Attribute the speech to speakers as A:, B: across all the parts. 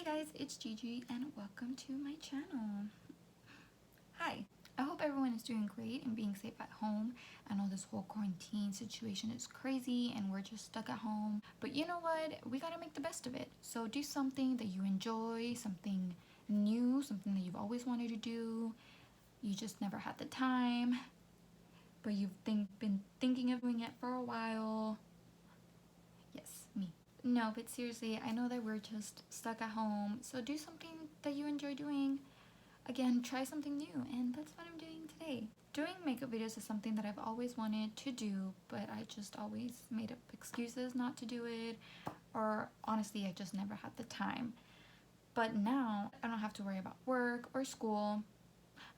A: Hey guys, it's Gigi and welcome to my channel. Hi, I hope everyone is doing great and being safe at home. I know this whole quarantine situation is crazy and we're just stuck at home, but you know what? We gotta make the best of it. So do something that you enjoy, something new, something that you've always wanted to do. You just never had the time, but you've been thinking of doing it for a while. Yes, me. No, but seriously, I know that we're just stuck at home, so do something that you enjoy doing. Again, try something new, and that's what I'm doing today. Doing makeup videos is something that I've always wanted to do, but I just always made up excuses not to do it, or honestly, I just never had the time. But now, I don't have to worry about work or school.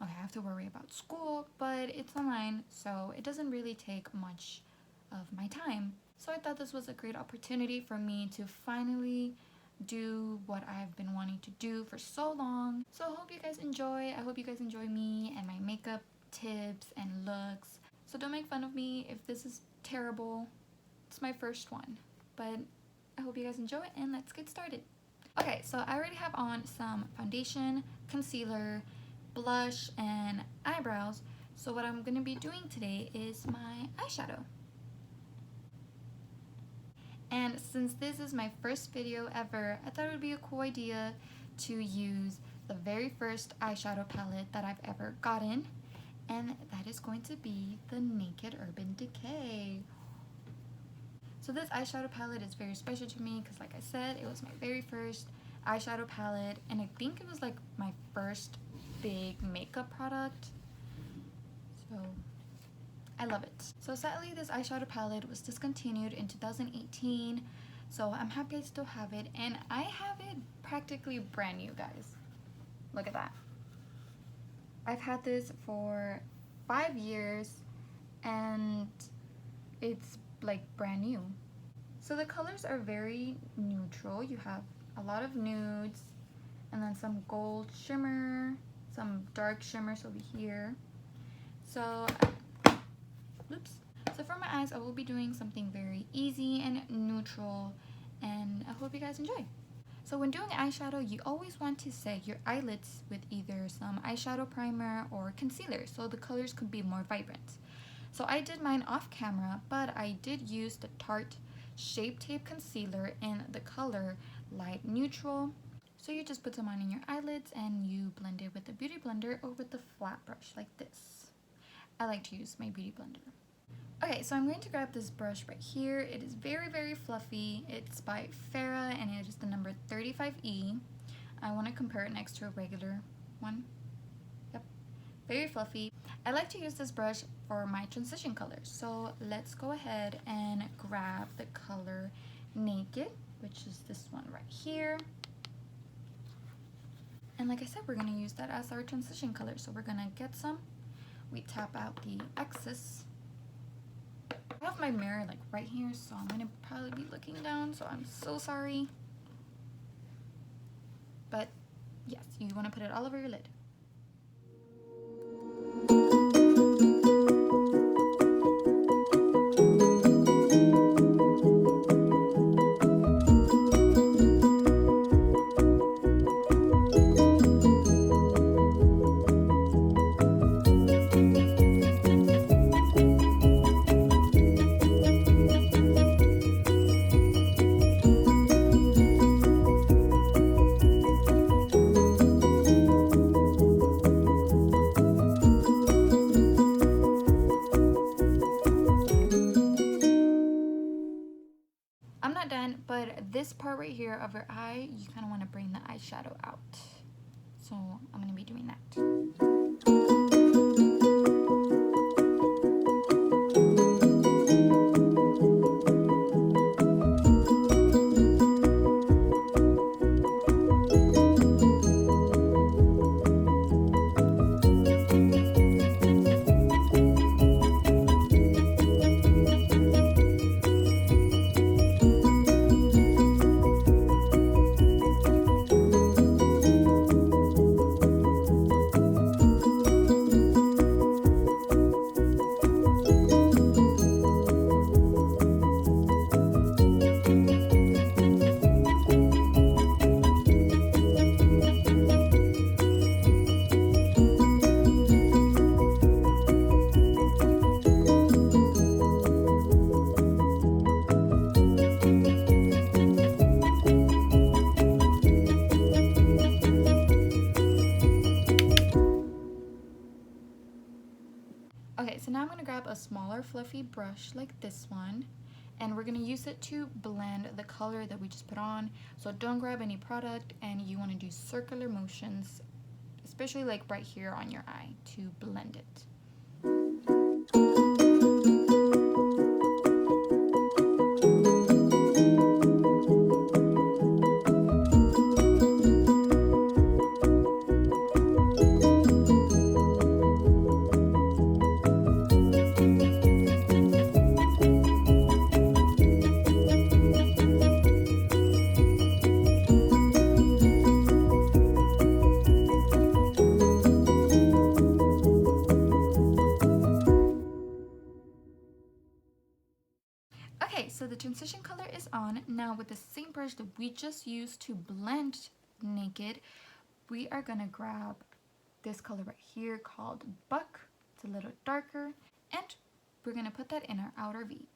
A: Okay, I have to worry about school, but it's online, so it doesn't really take much of my time. So I thought this was a great opportunity for me to finally do what I've been wanting to do for so long. So I hope you guys enjoy. I hope you guys enjoy me and my makeup tips and looks. So don't make fun of me if this is terrible. It's my first one, but I hope you guys enjoy it, and let's get started. Okay, so I already have on some foundation, concealer, blush, and eyebrows. So what I'm going to be doing today is my eyeshadow. And since this is my first video ever, I thought it would be a cool idea to use the very first eyeshadow palette that I've ever gotten, and that is going to be the Naked Urban Decay. So this eyeshadow palette is very special to me because, like I said, it was my very first eyeshadow palette, and I think it was like my first big makeup product. So I love it. So sadly, this eyeshadow palette was discontinued in 2018, so I'm happy I still have it, and I have it practically brand new, guys. Look at that. I've had this for 5 years and it's like brand new. So the colors are very neutral. You have a lot of nudes and then some gold shimmer, some dark shimmers over here. So So for my eyes, I will be doing something very easy and neutral, and I hope you guys enjoy. So when doing eyeshadow, you always want to set your eyelids with either some eyeshadow primer or concealer, so the colors could be more vibrant. So I did mine off camera, but I did use the Tarte Shape Tape Concealer in the color Light Neutral. So you just put some on in your eyelids and you blend it with a beauty blender or with the flat brush like this. I like to use my beauty blender. Okay, so I'm going to grab this brush right here. It is very, very fluffy. It's by Farrah and it is the number 35E. I want to compare it next to a regular one. Yep, very fluffy. I like to use this brush for my transition colors. So let's go ahead and grab the color Naked, which is this one right here. And like I said, we're going to use that as our transition color. So we're going to get some. We tap out the excess. I have my mirror like right here, so I'm gonna probably be looking down, so I'm so sorry. But yes, you want to put it all over your lid. I'm not done, but this part right here of your eye, you kind of want to bring the eyeshadow out. So I'm going to be doing that. going to grab a smaller fluffy brush like this one, and we're going to use it to blend the color that we just put on. So don't grab any product, and you want to do circular motions, especially like right here on your eye, to blend it. Okay, so the transition color is on. Now with the same brush that we just used to blend naked, we are gonna grab this color right here called Buck. It's a little darker, and we're gonna put that in our outer V.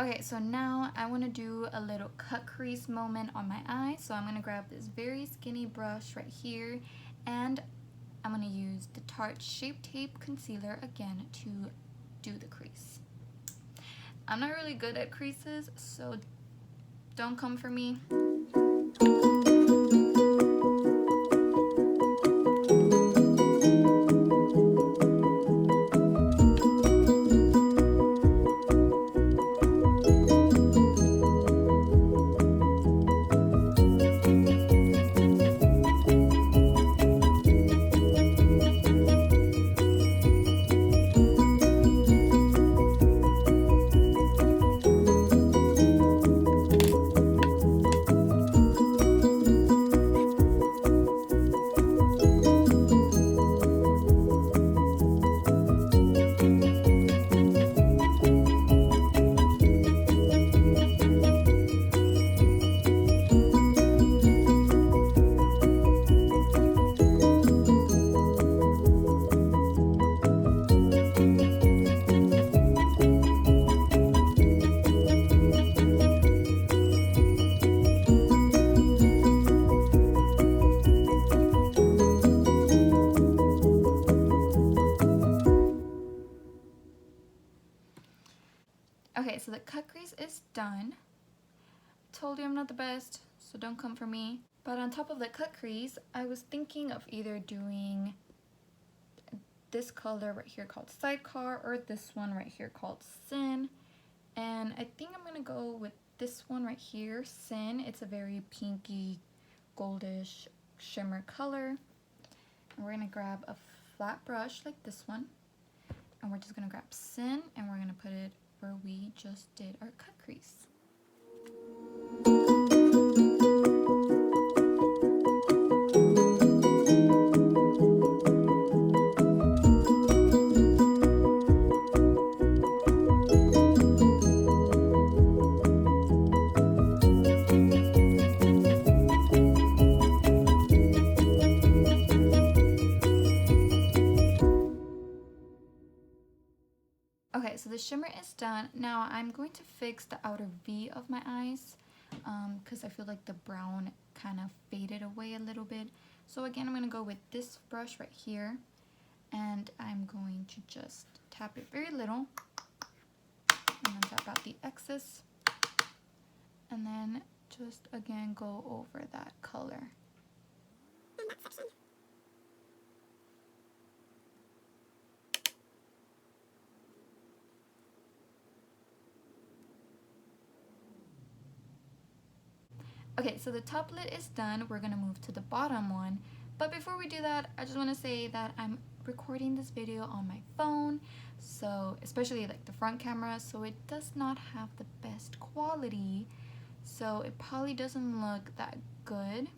A: Okay, so now I want to do a little cut crease moment on my eye. So I'm going to grab this very skinny brush right here, and I'm going to use the Tarte Shape Tape Concealer again to do the crease. I'm not really good at creases, so don't come for me. Okay, so the cut crease is done. Told you I'm not the best, so don't come for me. But on top of the cut crease, I was thinking of either doing this color right here called Sidecar, or this one right here called Sin. And I think I'm gonna go with this one right here, Sin. It's a very pinky, goldish shimmer color. And we're gonna grab a flat brush like this one, and we're just gonna grab Sin, and we're gonna put it where we just did our cut crease. Okay, so the shimmer is done. Now I'm going to fix the outer V of my eyes because I feel like the brown kind of faded away a little bit. So again, I'm going to go with this brush right here, and I'm going to just tap it very little and then tap out the excess, and then just again go over that color. Okay, so the top lid is done. We're gonna move to the bottom one. But before we do that, I just wanna say that I'm recording this video on my phone, so especially like the front camera, so it does not have the best quality. So it probably doesn't look that good,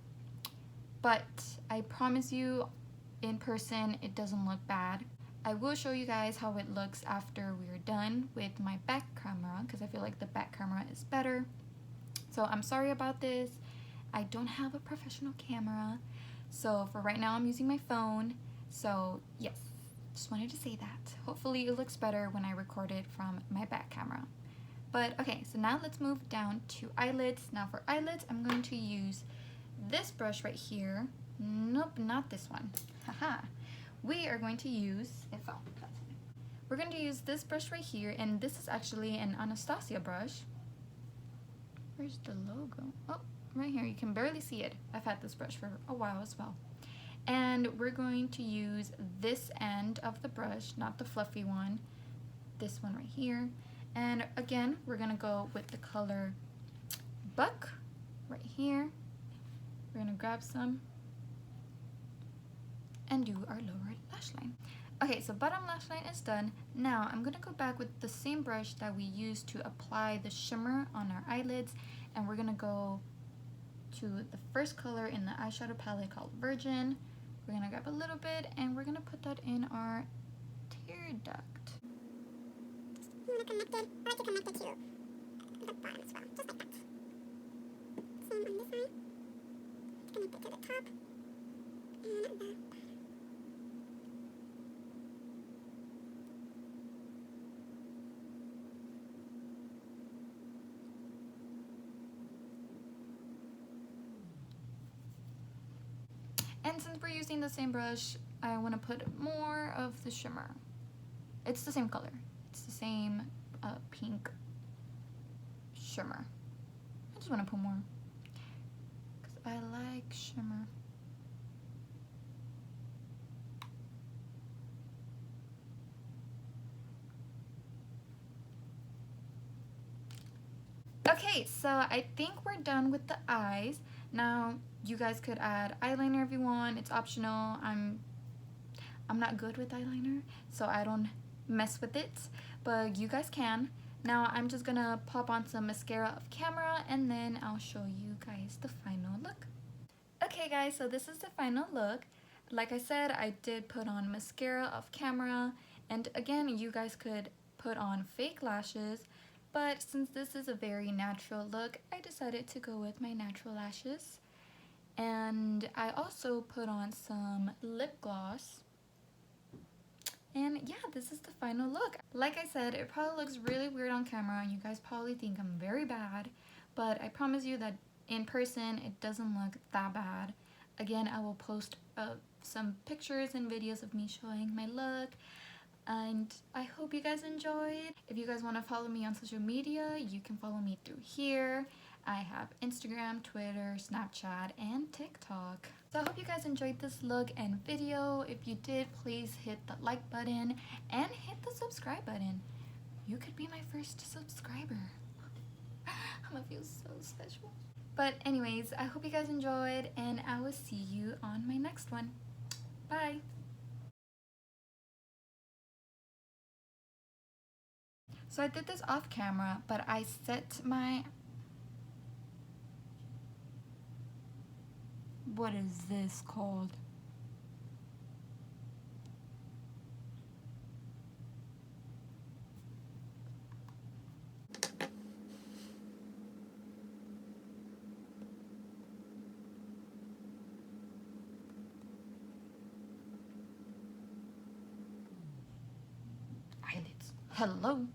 A: but I promise you in person it doesn't look bad. I will show you guys how it looks after we're done with my back camera, because I feel like the back camera is better. So I'm sorry about this. I don't have a professional camera, so for right now I'm using my phone. So yes, just wanted to say that. Hopefully it looks better when I record it from my back camera. But okay, so now let's move down to eyelids. Now for eyelids, I'm going to use this brush right here. Nope, not this one. Haha. We are going to use, we're going to use this brush right here, and this is actually an Anastasia brush. Where's the logo? Oh, right here. You can barely see it. I've had this brush for a while as well. And we're going to use this end of the brush, not the fluffy one, this one right here. And again, we're gonna go with the color Buck right here. We're gonna grab some and do our lower lash line. Okay, so bottom lash line is done. Now I'm gonna go back with the same brush that we used to apply the shimmer on our eyelids, and we're gonna go to the first color in the eyeshadow palette called Virgin. We're gonna grab a little bit and we're gonna put that in our tear duct.
B: I like to connect it to the bottom as well, just like that. Same on this side. Connect it to the top and the bottom.
A: And since we're using the same brush, I want to put more of the shimmer. It's the same color. It's the same pink shimmer. I just want to put more because I like shimmer. Okay, so I think we're done with the eyes. Now you guys could add eyeliner if you want. It's optional. I'm not good with eyeliner, so I don't mess with it, but you guys can. Now I'm just gonna pop on some mascara off camera and then I'll show you guys the final look. Okay guys, so this is the final look. Like I said, I did put on mascara off camera, and again, you guys could put on fake lashes, but since this is a very natural look, I decided to go with my natural lashes. And I also put on some lip gloss. And yeah, this is the final look. Like I said, it probably looks really weird on camera and you guys probably think I'm very bad, but I promise you that in person it doesn't look that bad. Again, I will post some pictures and videos of me showing my look, and I hope you guys enjoyed. If you guys want to follow me on social media, you can follow me through here. I have Instagram, Twitter, Snapchat, and TikTok. So I hope you guys enjoyed this look and video. If you did, please hit the like button and hit the subscribe button. You could be my first subscriber. I'm gonna feel so special. But anyways, I hope you guys enjoyed, and I will see you on my next one. Bye. So I did this off camera, but I set my... What is this called? Eyelids. Hello.